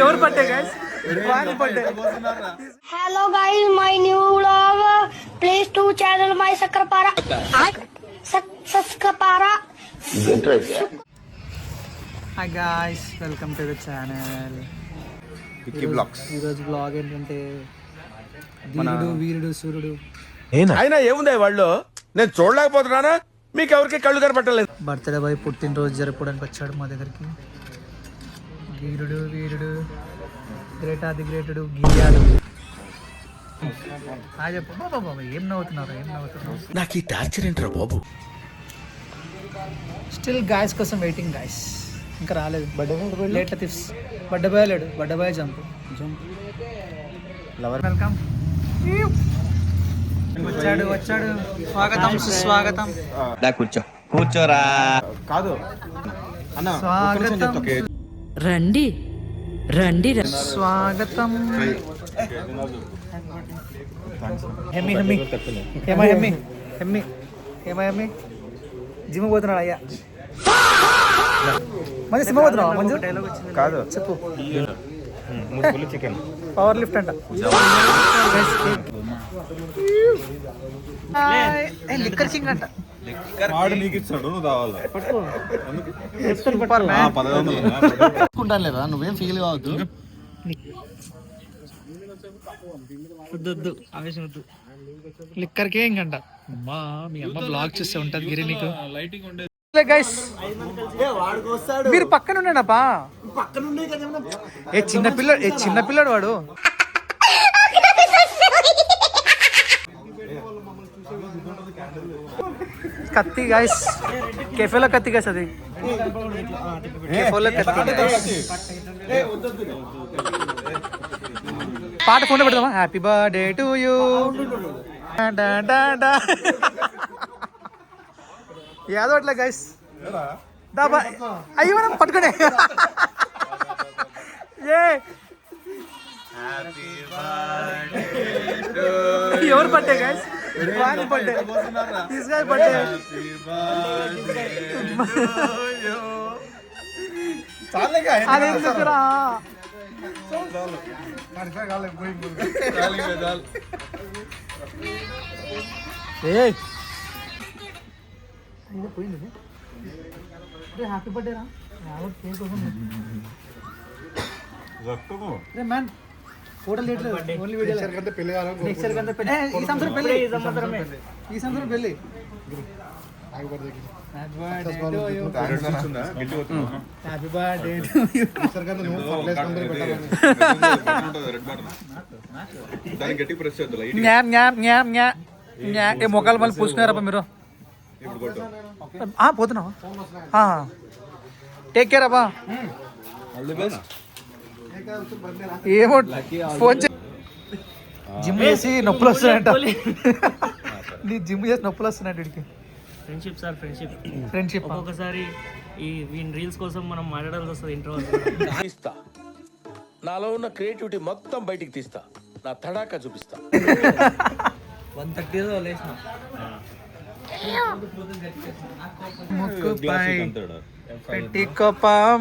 ఎవరు birthday guys? వాని birthday. Hello guys, my new vlog. Please to channel my Sakrapara. Sakrapara. Hi guys, welcome to the channel. Vicky blogs. ఈరోజు blog ఏంటంటే వీరుడు సూర్యుడు. అయినా ఏముంది వాళ్ళు, నేను చూడలేకపోతున్నానా? మీకు ఎవరికి కళ్ళు కనపట్టలేదు. బర్త్డే బాయ్ పుట్టినరోజు జరుపుకోవడానికి వచ్చాడు మా దగ్గరికి. వీరుడు గ్రేట్ ఆది గ్రేటుడు గీయాడు. చెప్పు బాబా, ఏం నవ్వుతున్నారు? నాకు ఈ టార్చర్ ఏంట్రా బాబు. స్టిల్ గాయస్ కోసం వెయిటింగ్ గాయస్, ఇంకా రాలేదు. Late tips. బర్త్డే బాయ్ లేడు, బర్త్డే బాయ్ జంప్. వెల్కమ్. వచ్చాడు. స్వాగతం సుస్వాగతం. కూర్చోరా. కాదు అన్న, స్వాగతం. రండి స్వాగతం. హెమ్మి జిమ్ పోతున్నాడు అయ్యా. మంచి సినిమా పోతున్నావా? మంచి కాదు చెప్పు. చికెన్ పవర్ లిఫ్ట్ అంట. లిక్కర్ కింగ్ అంట. నీకు ఇస్తాడు, నువ్వు రావాలి. తీసుకుంటాను లేదా, నువ్వేం ఫీల్ కావద్దు. వద్దు ఆవేశం వద్దు. లిక్కర్ కింగ్ అంట. అమ్మా, మీ అమ్మ బ్లాగ్ చూస్తే ఉంటది గిరి నీకు. గైస్ మీరు పక్కన ఉండేనప్పా. చిన్న పిల్లడు వాడు. కత్తి గైస్, కెఫేలో కత్తి గైస్, అది కెఫేలో కత్తి. పాట ఫోన్లో పెడదామా? Happy birthday to you. ఏదో అట్లా గైస్. అయ్యి మనం పట్టుకునే. ఎవరు బర్త్డే గైస్? వాని బర్త్డే. తీసుకాయ బర్త్డే. అది ఎందుకురా? హ్యాపీ బర్త్డే రా. మ్యాన్ ఫోటో లేట్ లేదు, ఓన్లీ వీడియో. నెక్స్ట్ ఇయర్ కంటే పెళ్లి. ఈ సంవత్సరం పెళ్లి. Happy birthday to you. మొక్కలు మళ్ళీ పూసుకున్నారప్ప మీరు. పోతున్నావా? టేక్ కేర్ అబ్బా. ఏమో ఫోన్ జిమ్ చేసి నొప్పులు వస్తున్నాయంట. నీ జిమ్ చేసి నొప్పులు వస్తున్నాయంట వీడికి. ఫ్రెండ్షిప్ ఒక్కొక్కసారి ఈ రీల్స్ కోసం మనం మాట్లాడాల్సి వస్తుంది ఇంట్రో. తీస్తా, నాలో ఉన్న క్రియేటివిటీ మొత్తం బయటికి తీస్తా, నా తడాకా చూపిస్తా. 130 లేచిన ముక్కుపై పెట్టి కోపం